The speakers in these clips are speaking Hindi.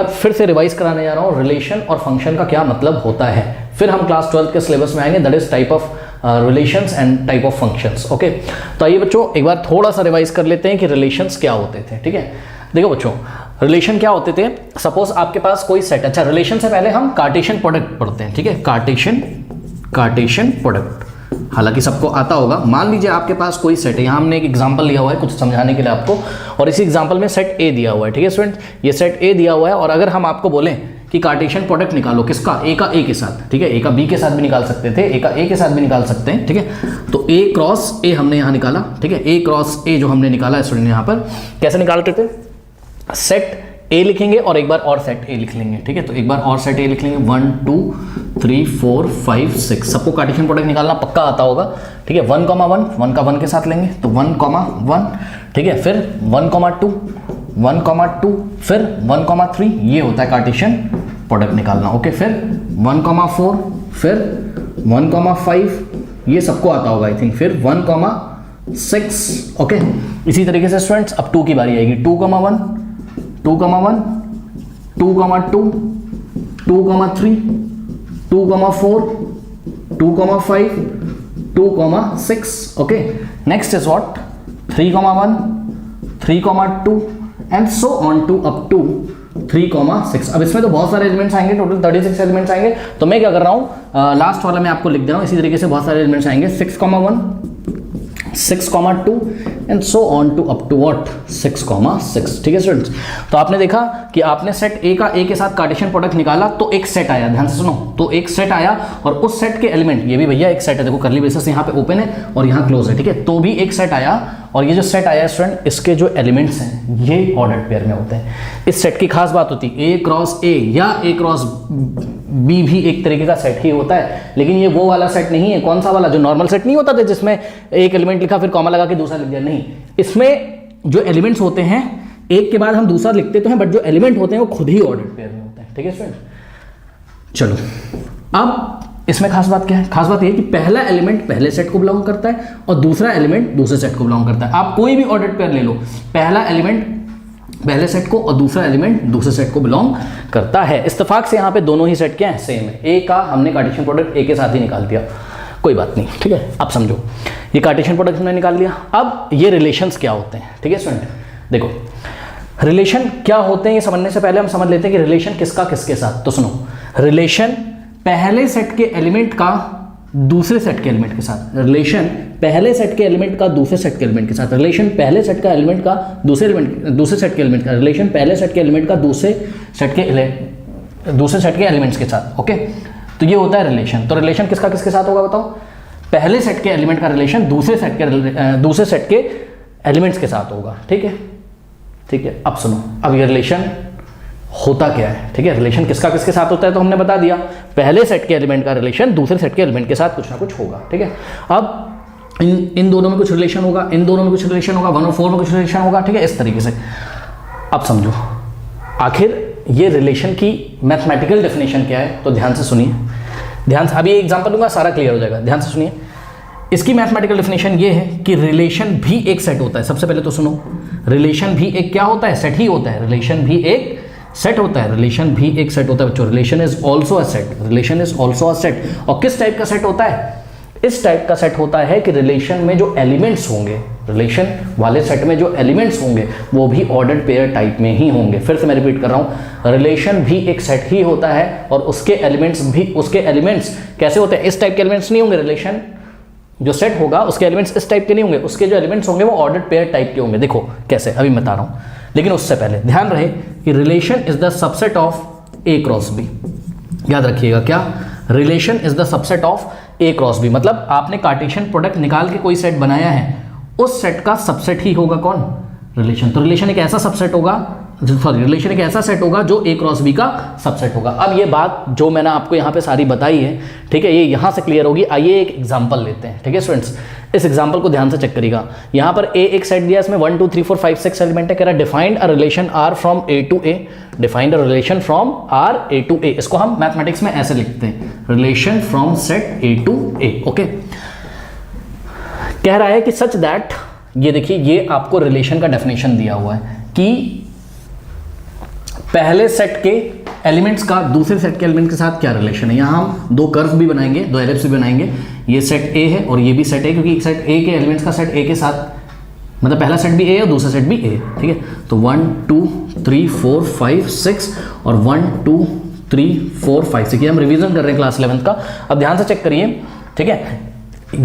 फिर से रिवाइज कराने जा रहा हूँ रिलेशन और फंक्शन का क्या मतलब होता है। फिर हम क्लास 12 के सिलेबस में आएंगे, that is type of relations and type of functions. Okay, तो आइए बच्चों एक बार थोड़ा सा रिवाइज कर लेते हैं कि रिलेशंस क्या होते थे। ठीक है, देखो बच्चों रिलेशन क्या होते थे। सपोज आपके पास कोई सेट, अच्छा रिलेशन से पहले हम कार्टेशियन प्रोडक्ट पढ़ते हैं। ठीक है, कार्टेशियन प्रोडक्ट हालांकि सबको आता होगा। मान लीजिए आपके पास कोई सेट है, यहाँ हमने एक एग्जांपल लिया हुआ है कुछ समझाने के लिए आपको, और इसी एग्जांपल में सेट ए दिया हुआ है। ठीक है स्टूडेंट, ये सेट ए दिया हुआ है और अगर हम आपको बोलें कि कार्टेशियन प्रोडक्ट निकालो किसका, ए का ए के साथ, ठीक है, ए का बी के साथ भी निकाल सकते थे, ए का ए के साथ भी निकाल सकते हैं। ठीक है, तो ए क्रॉस ए हमने यहाँ निकाला। ठीक है, ए क्रॉस ए जो हमने निकाला स्टूडेंट यहाँ पर कैसे निकालते थे, सेट ए लिखेंगे और एक बार और सेट ए लिख लेंगे। ठीक है, तो एक बार और सेट ए लिख लेंगे, 1 2 3 4 5 6। सबको कार्टेशियन प्रोडक्ट निकालना पक्का आता होगा। ठीक है, 1 1 का 1 के साथ लेंगे तो 1 1। ठीक है, फिर 1 2 1 2, फिर 1 3, ये होता है कार्टेशियन प्रोडक्ट निकालना। ओके, फिर 1 4, फिर 1 5, ये सबको आता होगा आई थिंक, फिर 1 6। ओके, इसी तरीके से स्टूडेंट्स अब 2 की बारी आएगी, 2 1 2 1 2 2 2 3 2 4 2 5 2 6। Okay, next is what 3 1 3 2 and so on to up to 3 6। अब इसमें तो बहुत सारे एलिमेंट्स आएंगे, टोटल 36 एलिमेंट्स आएंगे। तो मैं क्या कर रहा हूँ, लास्ट वाला मैं आपको लिख दे रहा हूँ, इसी तरीके से बहुत सारे एलिमेंट्स आएंगे, 6 1 6 2 and so on to up to what 6 6। ठीक है स्टूडेंट्स, तो आपने देखा कि आपने सेट ए का ए के साथ कार्टेशियन प्रोडक्ट निकाला तो एक सेट आया, ध्यान से सुनो, तो एक सेट आया और उस सेट के एलिमेंट, ये भी भैया एक सेट है, देखो कर्ली ब्रेसेस यहाँ पे ओपन है और यहाँ क्लोज है। ठीक है, तो भी एक सेट आया और ये जो सेट आया स्टूडेंट, इसके जो एलिमेंट्स हैं ये ऑर्डर्ड पेयर में होते हैं। इस सेट की खास बात होती है ए क्रॉस ए या ए क्रॉस बी भी एक तरीके का सेट ही होता है, लेकिन ये वो वाला सेट नहीं है। कौन सा वाला, जो नॉर्मल सेट नहीं होता था जिसमें एक एलिमेंट लिखा फिर कॉमा लगा के दूसरा लिख दिया, नहीं, इसमें जो एलिमेंट्स होते हैं एक के बाद हम दूसरा लिखते तो हैं, बट जो एलिमेंट होते हैं वो खुद ही ऑर्डर्ड पेयर में होते हैं। ठीक है स्टूडेंट, चलो अब इसमें खास बात क्या है, खास बात ये कि पहला एलिमेंट पहले सेट को बिलोंग करता है और दूसरा एलिमेंट दूसरे सेट को बिलोंग करता है। आप कोई भी ऑर्डर्ड पेयर ले लो, पहला एलिमेंट पहले सेट को और दूसरा एलिमेंट दूसरे सेट को बिलोंग करता है। इत्तेफाक से यहाँ पे दोनों ही सेट क्या है, सेम है। ए का हमने कार्टेशियन प्रोडक्ट ए के साथ ही निकाल दिया, कोई बात नहीं। ठीक है, अब समझो ये कार्टेशियन प्रोडक्ट हमने निकाल लिया। अब ये रिलेशंस क्या होते हैं। ठीक है स्टूडेंट, देखो रिलेशन क्या होते हैं ये समझने से पहले हम समझ लेते हैं कि रिलेशन किसका किसके साथ। तो सुनो, रिलेशन पहले सेट के एलिमेंट का दूसरे सेट के एलिमेंट के साथ, रिलेशन पहले सेट के एलिमेंट का दूसरे सेट के एलिमेंट के साथ, रिलेशन पहले सेट का एलिमेंट का दूसरे सेट के एलिमेंट का, रिलेशन पहले सेट के एलिमेंट का दूसरे सेट के एलिमेंट्स के साथ। ओके, तो ये होता है रिलेशन। तो रिलेशन किसका किसके साथ होगा बताओ, पहले सेट के एलिमेंट का रिलेशन दूसरे सेट के एलिमेंट्स के साथ होगा। ठीक है, ठीक है, अब सुनो, अब ये रिलेशन होता क्या है। ठीक है, रिलेशन किसका किसके साथ होता है तो हमने बता दिया, पहले सेट के एलिमेंट का रिलेशन दूसरे सेट के एलिमेंट के साथ कुछ ना कुछ होगा। ठीक है, अब इन दोनों में कुछ रिलेशन होगा, इन दोनों में कुछ रिलेशन होगा, 1 और 4 में कुछ रिलेशन होगा। ठीक है, इस तरीके से। अब समझो आखिर ये रिलेशन की मैथमेटिकल डेफिनेशन क्या है, तो ध्यान से सुनिए, ध्यान से, अभी एग्जांपल दूंगा सारा क्लियर हो जाएगा, ध्यान से सुनिए। इसकी मैथमेटिकल डेफिनेशन ये है कि रिलेशन भी एक सेट होता है। सबसे पहले तो सुनो, रिलेशन भी एक क्या होता है, सेट ही होता है। रिलेशन भी एक सेट होता है, रिलेशन भी एक सेट होता है बच्चों। Relation is also a set, relation is also a set. और किस टाइप का सेट होता है, इस टाइप का सेट होता है कि रिलेशन में जो एलिमेंट्स होंगे, रिलेशन वाले सेट में जो एलिमेंट्स होंगे वो भी ऑर्डर्ड पेयर टाइप में ही होंगे। फिर से मैं रिपीट कर रहा हूं, रिलेशन भी एक सेट ही होता है और उसके एलिमेंट्स कैसे होते हैं, इस टाइप के एलिमेंट्स नहीं होंगे। रिलेशन जो सेट होगा उसके एलिमेंट्स इस टाइप के नहीं होंगे, उसके जो एलिमेंट्स होंगे वो ऑर्डर्ड पेयर टाइप के होंगे। देखो कैसे, अभी बता रहा हूं, लेकिन उससे पहले ध्यान रहे कि relation is the subset of A cross B. याद रखिएगा क्या, relation is the subset of A cross B, मतलब आपने कार्टेशियन प्रोडक्ट निकाल के कोई सेट बनाया है, उस सेट का सबसेट ही होगा कौन, रिलेशन। तो रिलेशन एक ऐसा सबसेट होगा, सॉरी रिलेशन एक ऐसा सेट होगा जो ए क्रॉस बी का सबसेट होगा। अब ये बात जो मैंने आपको यहाँ पे सारी बताई है, ठीक है, ये यहाँ से क्लियर होगी। आइए एक एग्जांपल लेते हैं। ठीक है स्टूडेंट्स, इस एग्जांपल को ध्यान से चेक करिएगा। यहाँ पर ए एक सेट दिया, इसमें 1 2 3 4 5 6 एलिमेंट है। कह रहा है defined a relation R from A to A, defined a relation from R A to A. इसको हम मैथमेटिक्स में ऐसे लिखते हैं, relation from set A to A. Okay, कह रहा है कि सच दैट, ये देखिए ये आपको रिलेशन का डेफिनेशन दिया हुआ है कि पहले सेट के एलिमेंट्स का दूसरे सेट के एलिमेंट के साथ क्या रिलेशन है। यहाँ हम दो कर्व भी बनाएंगे, दो एलिप्स भी बनाएंगे। ये सेट ए है और ये भी सेट ए, क्योंकि सेट ए के एलिमेंट्स का सेट ए के साथ, मतलब पहला सेट भी ए और दूसरा सेट भी ए, ठीक है। तो 1 2 3 4 5 6 और 1 2 3 4 5 6, ये हम रिवीजन कर रहे हैं क्लास 11th का। अब ध्यान से चेक करिए, ठीक है।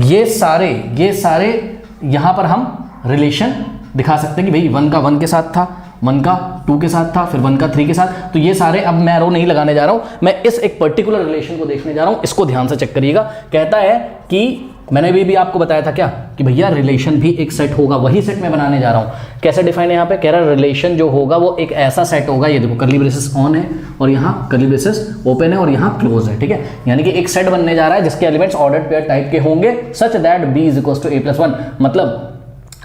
ये सारे यहाँ पर हम रिलेशन दिखा सकते हैं कि भाई 1 का 1 के साथ था, 1 का 2 के साथ था, फिर 1 का 3 के साथ। तो ये सारे, अब मैं एरो नहीं लगाने जा रहा हूं, मैं इस एक पर्टिकुलर रिलेशन को देखने जा रहा हूं। इसको ध्यान से चेक करिएगा। कहता है कि मैंने भी आपको बताया था क्या कि भैया रिलेशन भी एक सेट होगा, वही सेट मैं बनाने जा रहा हूं। कैसे डिफाइन है यहाँ पे, कह रहा है रिलेशन जो होगा वो एक ऐसा सेट होगा, ये देखो कर्ली ब्रेसेस ऑन है और यहाँ कर्ली ब्रेसेस ओपन है और यहाँ क्लोज है, ठीक है। यानी कि एक सेट बनने जा रहा है जिसके एलिमेंट्स ऑर्डर्ड पेयर टाइप के होंगे, such that b is equal to a plus 1। मतलब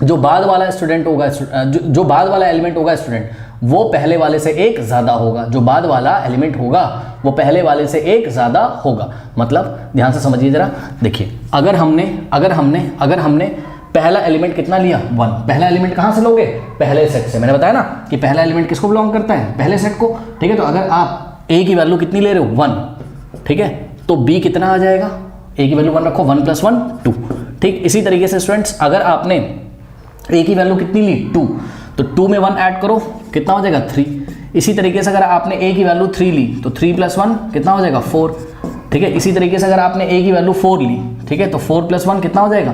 जो बाद वाला स्टूडेंट होगा, जो बाद वाला एलिमेंट होगा स्टूडेंट, वो पहले वाले से एक ज्यादा होगा। जो बाद वाला एलिमेंट होगा वो पहले वाले से एक ज्यादा होगा। मतलब ध्यान से समझिए जरा, देखिए अगर हमने पहला एलिमेंट कितना लिया 1, पहला एलिमेंट कहां से लोगे, पहले सेट से। मैंने बताया ना कि पहला एलिमेंट किसको बिलोंग करता है, पहले सेट को, ठीक है। तो अगर आप a की वैल्यू कितनी ले रहे हो 1, ठीक है, तो b कितना आ जाएगा, a की वैल्यू 1 रखो, 1 + 1 2, ठीक। इसी तरीके से स्टूडेंट्स अगर आपने a की वैल्यू कितनी ली 2, तो 2 में 1 ऐड करो, कितना हो जाएगा 3। इसी तरीके से अगर आपने a की वैल्यू 3 ली तो 3 + 1 कितना हो जाएगा 4, ठीक है। इसी तरीके से अगर आपने a की वैल्यू 4 ली, ठीक है, तो 4 + 1 कितना हो जाएगा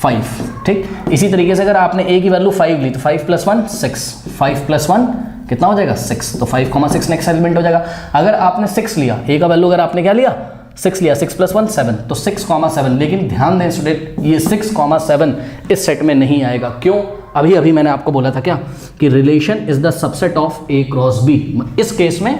5, ठीक। इसी तरीके से अगर आपने a की वैल्यू 5 ली तो 5 + 1 6, 5 + 1 कितना हो जाएगा 6, तो 5,6 नेक्स्ट एलिमेंट हो जाएगा। अगर आपने 6 लिया, a का वैल्यू अगर आपने क्या लिया 6 लिया, 6 + 1 7, तो 6,7। लेकिन ध्यान दें स्टूडेंट, ये 6,7 इस सेट में नहीं आएगा। क्यों, अभी मैंने आपको बोला था क्या कि relation is the subset of a cross b। इस केस में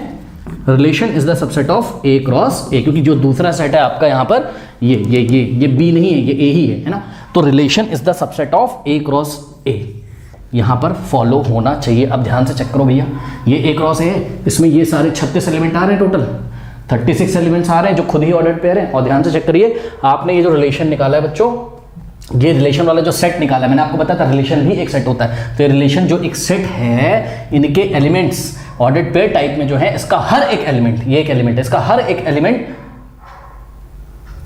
relation is the subset of a cross a, क्योंकि जो दूसरा सेट है आपका यहाँ पर ये b नहीं है, ये a ही है ना। तो relation is the subset of a cross a यहाँ पर फॉलो होना चाहिए। अब ध्यान से चेक करो भैया, ये a क्रॉस a है, इसमें ये सारे 36 एलिमेंट आ रहे हैं, टोटल 36 एलिमेंट्स आ रहे हैं जो खुद ही ऑर्डर्ड पेयर है। और ध्यान से चेक करिए, आपने ये जो रिलेशन निकाला है बच्चों, ये रिलेशन वाला जो सेट निकाला है, मैंने आपको बताया था रिलेशन भी एक सेट होता है। तो ये रिलेशन जो एक सेट है, इनके एलिमेंट्स ऑर्डर्ड पेयर टाइप में जो है, इसका हर एक एलिमेंट, ये एक एलिमेंट है, इसका हर एक एलिमेंट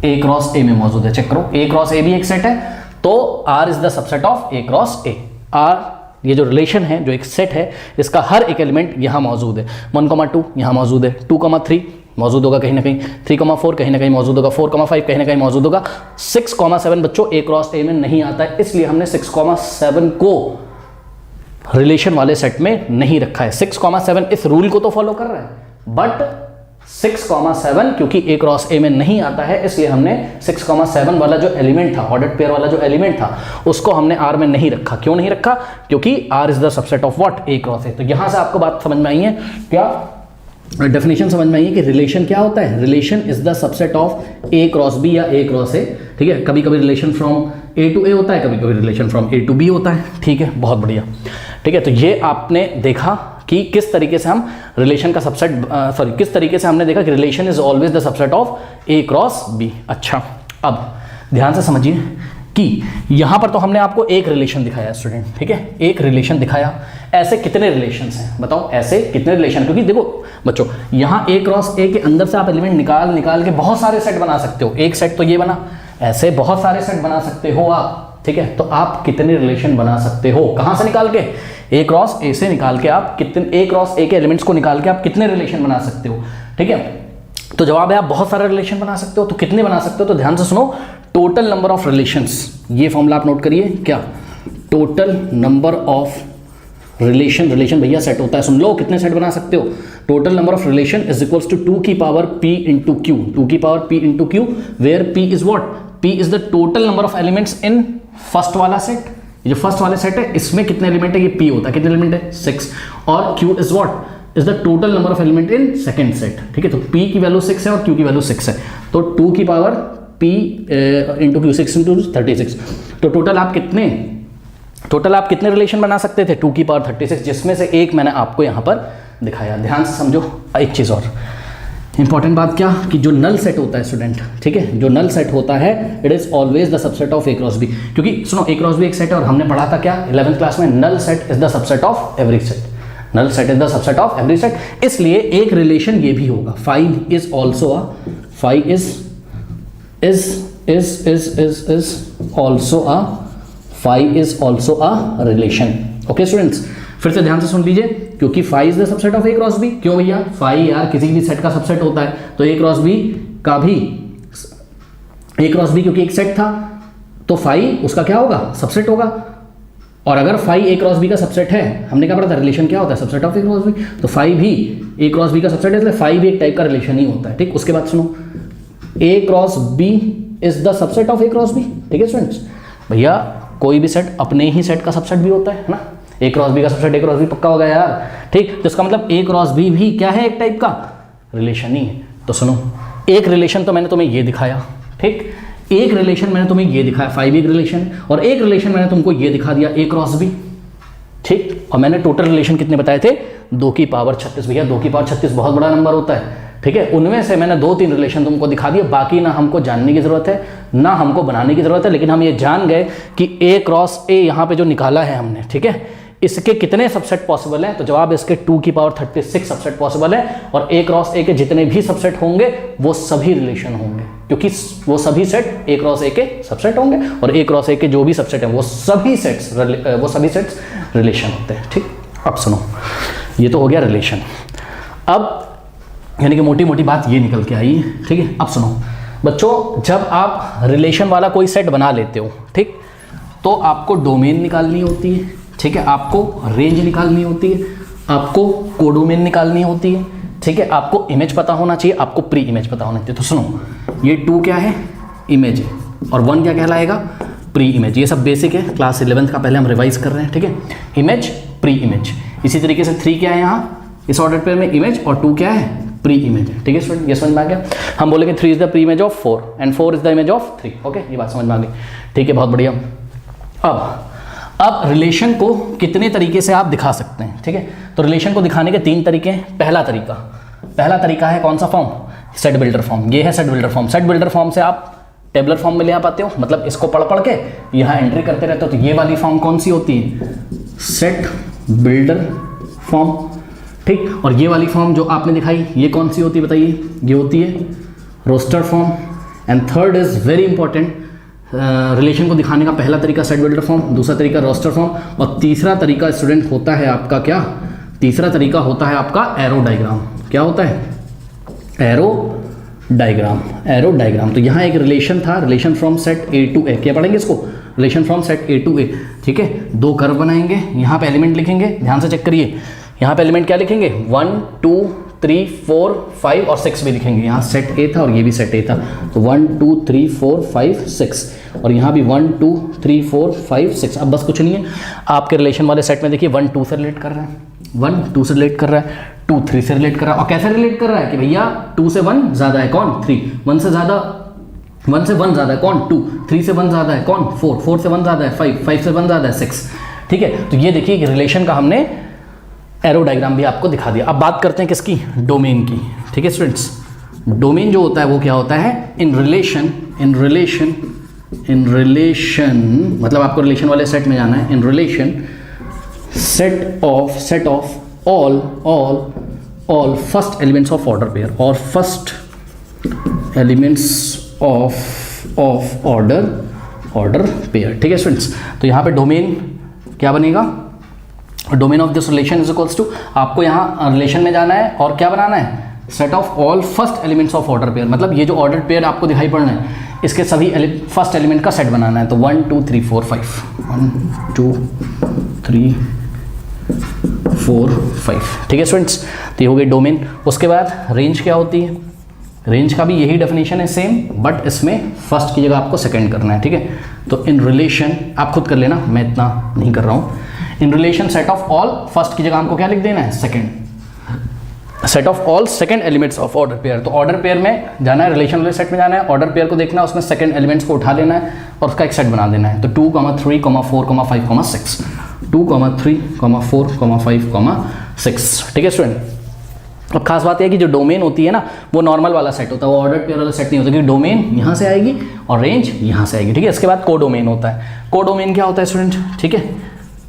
a क्रॉस a में मौजूद है। चेक करो, a क्रॉस a भी एक सेट है, तो r is the subset of a cross a। r ये जो रिलेशन है, जो एक सेट है, इसका हर एक एलिमेंट यहाँ मौजूद है। 1,2 यहाँ मौजूद है, 2,3 मौजूद होगा कहीं ना कहीं, 3,4 कहीं ना कहीं मौजूद होगा, 4,5 कहीं ना कहीं मौजूद होगा। 6,7 बच्चों a क्रॉस a में नहीं आता है, इसलिए हमने 6,7 को रिलेशन वाले सेट में नहीं रखा है। 6,7 इस रूल को तो फॉलो कर रहा है, बट 6,7 क्योंकि a क्रॉस a में नहीं आता है, इसलिए हमने 6,7 वाला जो एलिमेंट था, ऑर्डर्ड पेयर वाला जो एलिमेंट था, उसको हमने r में नहीं रखा। क्यों नहीं रखा, क्योंकि r is the subset of what, a cross a। तो यहां से आपको बात समझ में आई है क्या, डेफिनेशन समझ में आई है कि रिलेशन क्या होता है। Relation is the subset of a cross b या a क्रॉस a, ठीक है। कभी कभी relation from a to a होता है, कभी कभी relation from a to b होता है, ठीक है, बहुत बढ़िया, ठीक है। तो ये आपने देखा कि किस तरीके से हम रिलेशन का सबसेट, किस तरीके से हमने देखा कि relation is always the subset of a cross b। अच्छा, अब ध्यान से समझिए कि यहां पर तो हमने आपको एक रिलेशन दिखाया स्टूडेंट, ठीक है, एक रिलेशन दिखाया। ऐसे कितने रिलेशंस हैं बताओ, ऐसे कितने रिलेशन, क्योंकि देखो बच्चों, यहां a क्रॉस a के अंदर से आप एलिमेंट निकाल के बहुत सारे सेट बना सकते हो। एक सेट तो ये बना, ऐसे बहुत सारे सेट बना सकते हो आप, ठीक है। तो आप कितने रिलेशन बना सकते हो, कहां से निकाल के, a क्रॉस a से निकाल के आप कितने, a क्रॉस a के एलिमेंट्स को निकाल के आप कितने रिलेशन बना सकते हो, ठीक है। तो जवाब है आप बहुत सारे रिलेशन बना सकते हो। तो कितने बना सकते हो, तो ध्यान से सुनो, टोटल नंबर ऑफ रिलेशंस, ये फॉर्मूला आप नोट करिए, क्या, टोटल नंबर ऑफ रिलेशन भैया सेट होता है, सुन लो कितने सेट बना सकते हो। Total number of relation is equals to 2 की पावर p इंटू क्यू, 2 की power p into Q, where p is what, p is the total number of elements in first वाला सेट। ये जो फर्स्ट वाले सेट है, इसमें कितने एलिमेंट है, ये p होता है, कितने एलिमेंट है 6, और q is what, is the total number of element in second set, ठीक है। तो p की वैल्यू 6 है और q की वैल्यू 6 है, तो 2 की power p into Q, 6 into 36। तो टोटल आप कितने रिलेशन बना सकते थे, 2 की पावर 36, जिसमें से एक मैंने आपको यहाँ पर दिखाया। ध्यान से समझो एक चीज़ और इंपॉर्टेंट बात, क्या कि जो नल सेट होता है स्टूडेंट, ठीक है, जो नल सेट होता है, it is always the subset of a cross b। क्योंकि सुनो, a क्रॉस b एक सेट है और हमने पढ़ा था क्या 11th क्लास में, null set is the subset of every set. Null set is the subset of every set. इसलिए एक रिलेशन ये भी होगा, phi is also a, phi is also a, phi is also a relation. Okay students, फिर से ध्यान से सुन लीजिए, क्योंकि phi is the subset of A cross B. क्यों भैया? फाइव यार किसी भी सेट का सबसेट होता है, तो ए क्रॉस बी का भी, ए क्रॉस बी क्योंकि एक सेट था तो फाइव उसका क्या होगा? सबसेट होगा. और अगर फाइव ए क्रॉस बी का सबसेट है, हमने क्या पढ़ा था? रिलेशन क्या होता है? Subset of A cross B. तो फाइव भी ए क्रॉस बी का सबसेट है, इसलिए फाइव भी एक टाइप का रिलेशन ही होता है. ठीक, उसके बाद सुनो, A cross B is the subset of A cross B. ठीक है स्टूडेंट्स, भैया कोई भी सेट अपने ही सेट का सबसेट भी होता है ना. ए क्रॉस बी का सबसेट ए क्रॉस बी पक्का हो गया यार. ठीक, तो इसका मतलब ए क्रॉस बी भी क्या है? एक टाइप का रिलेशन ही है. तो सुनो, एक रिलेशन तो मैंने तुम्हें ये दिखाया. ठीक, एक रिलेशन मैंने तुम्हें ये दिखाया, फाइव एक रिलेशन, और एक रिलेशन मैंने तुमको ये दिखा दिया, ए क्रॉस बी. ठीक, और मैंने टोटल रिलेशन कितने बताए थे? 2 की पावर 36. भैया 2 की पावर 36 बहुत बड़ा नंबर होता है. ठीक है, उनमें से मैंने 2-3 रिलेशन तुमको दिखा दिए, बाकी ना हमको जानने की जरूरत है ना हमको बनाने की जरूरत है, लेकिन हम ये जान गए कि ए क्रॉस ए यहाँ पे जो निकाला है हमने, ठीक है, इसके कितने सबसेट पॉसिबल हैं? तो जवाब इसके 2 की पावर 36 सबसेट पॉसिबल है. और ए क्रॉस ए के जितने भी सबसेट होंगे वो सभी रिलेशन होंगे, क्योंकि वो सभी सेट ए क्रॉस ए के सबसेट होंगे, और ए क्रॉस ए के जो भी सबसेट हैं वो सभी सेट्स रिलेशन होते हैं. ठीक, अब सुनो, ये तो हो गया रिलेशन. अब यानी कि मोटी मोटी बात ये निकल के आई. ठीक है, अब सुनो बच्चों, जब आप रिलेशन वाला कोई सेट बना लेते हो, ठीक, तो आपको डोमेन निकालनी होती है. ठीक है, आपको रेंज निकालनी होती है, आपको कोडोमेन निकालनी होती है. ठीक है, आपको इमेज पता होना चाहिए, आपको प्री इमेज पता होना चाहिए. तो सुनो, ये 2 क्या है? इमेज है, और 1 क्या कहलाएगा? Pre image. ये सब बेसिक है, क्लास 11th का पहले हम रिवाइज कर रहे हैं. ठीक है, इमेज, प्री इमेज. इसी तरीके से 3 क्या है यहाँ इस ऑर्डर पेयर में? इमेज, और 2 क्या है? प्री इमेज है. ठीक है स्टूडेंट, ये समझ में आ गया. हम बोलेंगे 3 is the pre image of 4 and 4 is the image of 3. Okay, ये बात समझ में आ गई. ठीक है, बहुत बढ़िया. अब रिलेशन को कितने तरीके से आप दिखा सकते हैं? ठीक है, तो रिलेशन को दिखाने के 3 तरीके हैं. पहला तरीका है कौन सा फॉर्म? Set builder form. ये है set builder form. Set builder form से आप टेबलर फॉर्म में ले आ पाते हो, मतलब इसको पढ़ के यहाँ एंट्री करते रहते हो. तो ये वाली फॉर्म कौन सी होती है? Set builder form. ठीक, और ये वाली फॉर्म जो आपने दिखाई ये कौन सी होती है बताइए? ये होती है roster form. And third is very important, relation को दिखाने का पहला तरीका सेट बिल्डर फॉर्म, दूसरा तरीका रोस्टर फॉर्म, और तीसरा तरीका स्टूडेंट होता है आपका क्या? तीसरा तरीका होता है आपका एरो डायग्राम. क्या होता है? Arrow diagram. तो यहाँ एक रिलेशन था, relation from set A to A. क्या पढ़ेंगे इसको? Relation from set A to A. ठीक है, 2 कर्व बनाएंगे, यहाँ पे एलिमेंट लिखेंगे, ध्यान से चेक करिए. यहाँ पे एलिमेंट क्या लिखेंगे? 1 2 3 4 5 और 6 भी लिखेंगे. यहाँ सेट ए था और ये भी सेट ए था, तो 1 2 3 4 5 6, और यहाँ भी 1 2 3 4 5 6. अब बस कुछ नहीं है, आपके रिलेशन वाले सेट में देखिए 1 2 से रिलेट कर रहा है, 1 2 से रिलेट कर रहा है, 2 3 से रिलेट कर रहा है. और कैसे रिलेट कर रहा है कि भैया 2 से 1 ज़्यादा है कौन? 3. 1 से 1 ज़्यादा है कौन? 2. 3 से 1 ज़्यादा है कौन? 4. 4 से 1 ज़्यादा है 5. 5 से 1 ज़्यादा है 6. ठीक है, तो ये देखिए रिलेशन का हमने एरो डायग्राम भी आपको दिखा दिया. अब बात करते हैं किसकी? डोमेन की. ठीक है स्टूडेंट्स, डोमेन जो होता है वो क्या होता है? इन रिलेशन मतलब आपको रिलेशन वाले सेट में जाना है. In relation set of all first elements of order pair, और first elements of order pair. ठीक है स्टूडेंट्स, तो यहाँ पे डोमेन क्या बनेगा? Domain of this relation is equals to, आपको यहाँ रिलेशन में जाना है और क्या बनाना है? Set of all first elements of order pair. मतलब ये जो ऑर्डर पेयर आपको दिखाई पड़ना है इसके सभी फर्स्ट एलिमेंट का सेट बनाना है. तो 1 2 3 4 5, 1 2 3 4 5. ठीक है स्टूडेंट्स, तो ये हो गई डोमेन. उसके बाद रेंज क्या होती है? रेंज का भी यही डेफिनेशन है सेम, बट इसमें फर्स्ट की जगह आपको सेकंड करना है. ठीक है, तो इन रिलेशन आप खुद कर लेना, मैं इतना नहीं कर रहा हूँ. इन relation set of all first की जगह हमको क्या लिख देना है? Second. Set of all second elements of order pair. तो ऑर्डर पेयर में जाना है, रिलेशन वाले सेट में जाना है, ऑर्डर पेयर को देखना है, उसमें सेकंड एलिमेंट्स को उठा लेना है और उसका एक सेट बना देना है. तो 2 3 4 5 6, 2 3 4 5 6. ठीक है स्टूडेंट, अब खास बात यह है कि जो डोमेन होती है ना वो नॉर्मल वाला सेट होता है, वो ऑर्डर पेयर वाला सेट नहीं होता, क्योंकि डोमेन यहाँ से आएगी और रेंज यहाँ से आएगी. ठीक है, इसके बाद कोडोमेन होता है. कोडोमेन क्या होता है स्टूडेंट? ठीक है,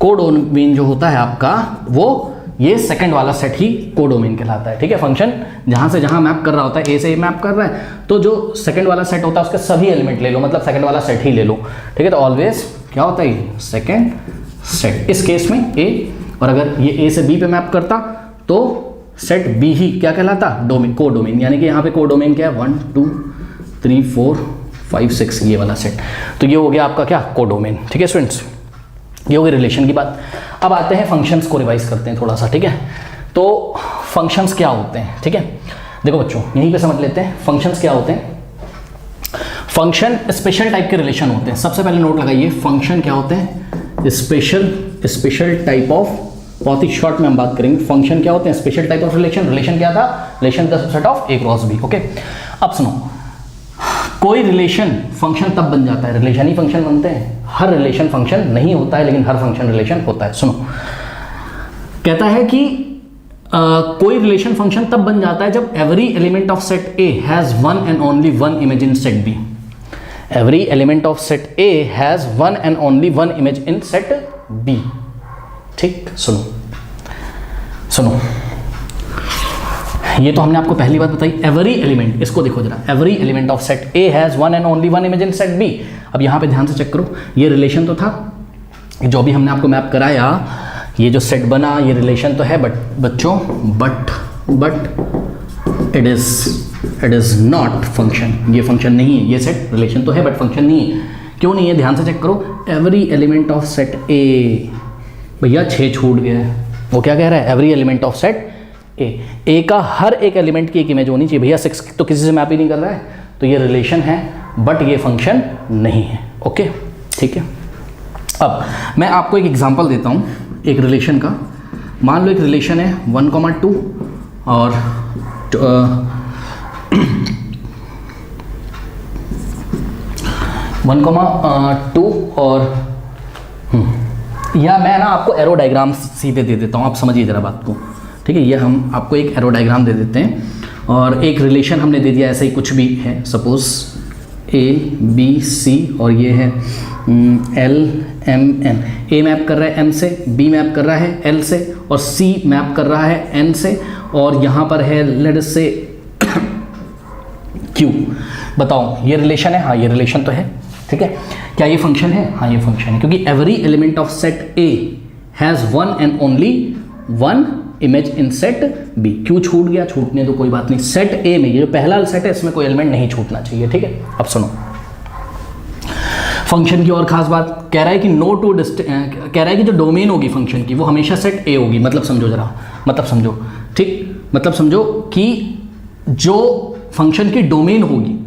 कोडोमेन जो होता है आपका वो ये सेकंड वाला सेट ही कोडोमेन कहलाता है। ठीक है, फंक्शन जहां से जहां मैप कर रहा होता है, ए से ए मैप कर रहा है, तो जो सेकंड वाला सेट होता है उसके सभी एलिमेंट ले लो, मतलब सेकंड वाला सेट ही ले लो। ठीक है, तो ऑलवेज क्या होता है, सेकंड सेट। इस केस में ए, और अगर ये ए से बी पे मैप करता तो सेट बी ही क्या कहलाता, डोमेन, कोडोमेन। यानी कि यहाँ पे कोडोमेन क्या है, 1 2 3 4 5 6 ये वाला सेट। तो ये हो गया आपका क्या, कोडोमेन। ठीक है स्टूडेंट्स, ये हो गई रिलेशन की बात। अब आते हैं फंक्शंस को रिवाइज करते हैं थोड़ा सा। ठीक है, तो फंक्शंस क्या होते हैं। ठीक है, देखो बच्चों यहीं पे समझ लेते हैं फंक्शंस क्या होते हैं। फंक्शन स्पेशल टाइप के रिलेशन होते हैं। सबसे पहले नोट लगाइए, फंक्शन क्या होते हैं, स्पेशल टाइप ऑफ, बहुत ही शॉर्ट में हम बात करेंगे। फंक्शन क्या होते हैं, special type of relation. Relation क्या था, relation the subset of A cross B. Okay, अब सुनो, कोई रिलेशन फंक्शन तब बन जाता है, रिलेशन ही फंक्शन बनते हैं। हर रिलेशन फंक्शन नहीं होता है, लेकिन हर फंक्शन रिलेशन होता है। सुनो, कहता है कि कोई रिलेशन फंक्शन तब बन जाता है जब every element of set A has one and only one image in set B. Every element of set A has one and only one image in set B. ठीक, सुनो, ये तो हमने आपको पहली बात बताई, एवरी एलिमेंट। इसको देखो जरा, every element of set A has one and only one image in set B. अब यहाँ पे ध्यान से चेक करो, ये रिलेशन तो था, जो भी हमने आपको मैप कराया, ये जो सेट बना ये रिलेशन तो है, बट बच्चों but it is not function. ये फंक्शन नहीं है, ये सेट रिलेशन तो है बट फंक्शन नहीं है। क्यों नहीं है, ध्यान से चेक करो, एवरी एलिमेंट ऑफ सेट ए, भैया 6 छूट गया है। वो क्या कह रहा है, एवरी एलिमेंट ऑफ सेट ए का हर एक एलिमेंट की एक इमेज होनी चाहिए। भैया 6 तो किसी से मैप ही नहीं कर रहा है, तो ये रिलेशन है बट ये फंक्शन नहीं है। ओके, ठीक है। अब मैं आपको एक एग्जांपल देता हूँ एक रिलेशन का। मान लो एक रिलेशन है 1,2 और 1,2 और या मैं ना आपको एरो डायग्राम सीधे दे देता हूँ, आप समझिए ज़रा बात को। ठीक है, ये हम आपको एक एरो डायग्राम दे देते हैं और एक रिलेशन हमने दे दिया, ऐसा ही कुछ भी है, सपोज ABC और ये है LMN। A मैप कर रहा है M से, B मैप कर रहा है L से और C मैप कर रहा है N से, और यहाँ पर है लेट्स से Q। बताओ ये रिलेशन है? हाँ ये रिलेशन तो है। ठीक है, क्या ये फंक्शन है? हाँ ये फंक्शन है, क्योंकि every element of set A has one and only one image in set B. क्यों छूट गया? छूटने तो कोई बात नहीं, सेट ए में ये जो पहला सेट है इसमें कोई एलिमेंट नहीं छूटना चाहिए। ठीक है, अब सुनो फंक्शन की और खास बात, कह रहा है कि नो टू कह रहा है कि जो डोमेन होगी फंक्शन की वो हमेशा सेट ए होगी। मतलब समझो जरा, मतलब समझो, ठीक, मतलब समझो कि जो फंक्शन की डोमेन होगी,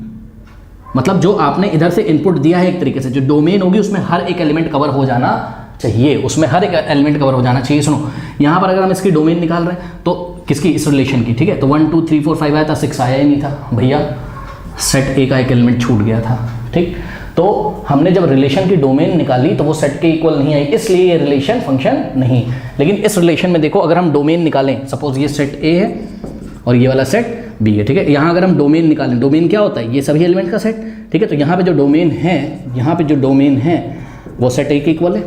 मतलब जो आपने इधर से इनपुट दिया है एक तरीके से, जो डोमेन होगी उसमें हर एक एलिमेंट कवर हो जाना चाहिए, उसमें हर एक एलिमेंट कवर हो जाना चाहिए। सुनो यहाँ पर अगर हम इसकी डोमेन निकाल रहे हैं तो किसकी? इस रिलेशन की। ठीक है, तो 1 2 3 4 5 आया था, 6 आया ही नहीं था भैया, सेट ए का एक एलिमेंट छूट गया था। ठीक, तो हमने जब रिलेशन की डोमेन निकाली तो वो सेट के इक्वल नहीं आई, इसलिए ये रिलेशन फंक्शन नहीं। लेकिन इस रिलेशन में देखो, अगर हम डोमेन निकालें, सपोज ये सेट ए है और ये वाला सेट बी है। ठीक है, यहाँ अगर हम डोमेन निकालें, डोमेन क्या होता है? ये सभी एलिमेंट का सेट। ठीक है, तो यहाँ पे जो डोमेन है, यहाँ पे जो डोमेन है वो सेट ए के इक्वल है।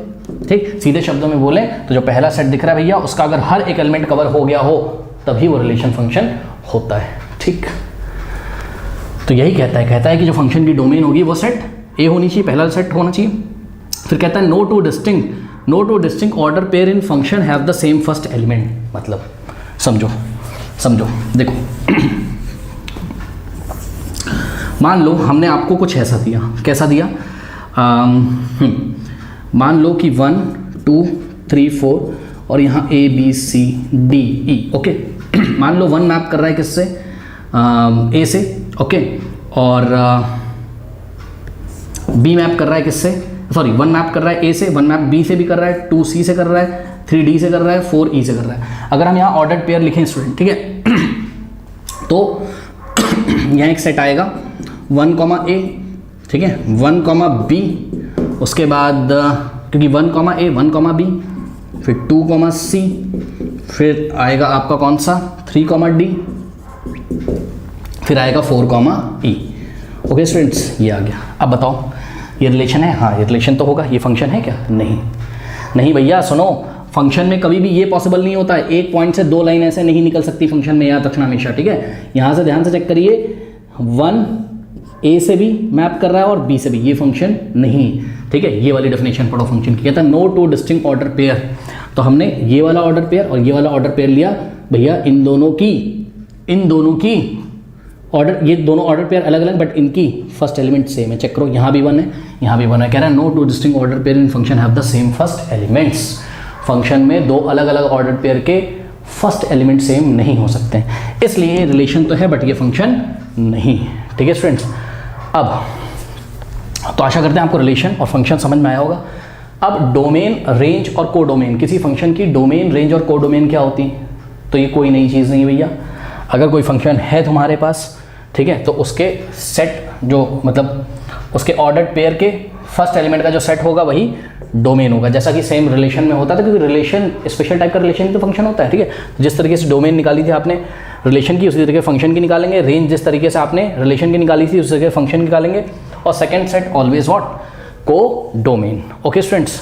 ठीक, सीधे शब्दों में बोले तो जो पहला सेट दिख रहा है भैया, उसका अगर हर एक एलिमेंट कवर हो गया हो तभी वो रिलेशन फंक्शन होता है। ठीक, तो यही कहता है कि जो फंक्शन की डोमेन होगी वो सेट ए होनी चाहिए, पहला सेट होना चाहिए। फिर कहता है no two distinct order pair in function have the same first element. मतलब समझो देखो मान लो हमने आपको कुछ ऐसा दिया, कैसा दिया? मान लो कि 1 2 3 4 और यहाँ ABCDE। ओके, मान लो 1 मैप कर रहा है किससे? A से। ओके, और B मैप कर रहा है किससे? सॉरी, 1 मैप कर रहा है A से, 1 मैप B से भी कर रहा है, 2C से कर रहा है, 3D से कर रहा है, 4E से कर रहा है। अगर हम यहाँ ऑर्डर्ड पेयर लिखें स्टूडेंट, ठीक है, तो यहाँ एक सेट आएगा 1, A, ठीक है, 1, B, उसके बाद क्योंकि 1, A, 1, B, फिर 2, C, फिर आएगा आपका कौन सा? 3, D, फिर आएगा 4, E। ओके स्टूडेंट्स, ये आ गया। अब बताओ ये रिलेशन है? हाँ ये रिलेशन तो होगा। ये फंक्शन है क्या? नहीं भैया सुनो, फंक्शन में कभी भी ये पॉसिबल नहीं होता है, एक पॉइंट से दो लाइन ऐसे नहीं निकल सकती फंक्शन में, याद रखना हमेशा, ठीक है। यहाँ से ध्यान से चेक करिए, 1 ए से भी मैप कर रहा है और बी से भी, ये फंक्शन नहीं, ठीक है। ये वाली डेफिनेशन पढ़ो फंक्शन की, कहता है no two distinct order pair. तो हमने ये वाला ऑर्डर पेयर और ये वाला ऑर्डर पेयर लिया भैया, इन दोनों की ऑर्डर, ये दोनों ऑर्डर पेयर अलग अलग बट इनकी फर्स्ट एलिमेंट सेम है। चेक करो, यहाँ भी 1 है, यहाँ भी 1 है। कह रहा है no two distinct order pair in function have the same first elements. Function में दो अलग अलग ऑर्डर पेयर के फर्स्ट एलिमेंट सेम नहीं हो सकते, इसलिए रिलेशन तो है बट ये फंक्शन नहीं, ठीक है स्टूडेंट्स। अब तो आशा करते हैं आपको रिलेशन और फंक्शन समझ में आया होगा। अब डोमेन, रेंज और कोडोमेन, किसी फंक्शन की डोमेन, रेंज और कोडोमेन क्या होती है? तो ये कोई नई चीज़ नहीं है भैया। अगर कोई फंक्शन है तुम्हारे पास, ठीक है, तो उसके सेट जो मतलब उसके ऑर्डर्ड पेयर के फर्स्ट एलिमेंट का जो सेट होगा वही डोमेन होगा, जैसा कि सेम रिलेशन में होता था, क्योंकि रिलेशन स्पेशल टाइप का रिलेशन तो फंक्शन होता है, ठीक है। जिस तरीके से डोमेन निकाली थी आपने रिलेशन की, उसी तरीके फंक्शन की निकालेंगे। रेंज जिस तरीके से आपने रिलेशन की निकाली थी उसी तरीके फंक्शन निकालेंगे। और सेकंड सेट ऑलवेज व्हाट? को डोमेन। Okay students.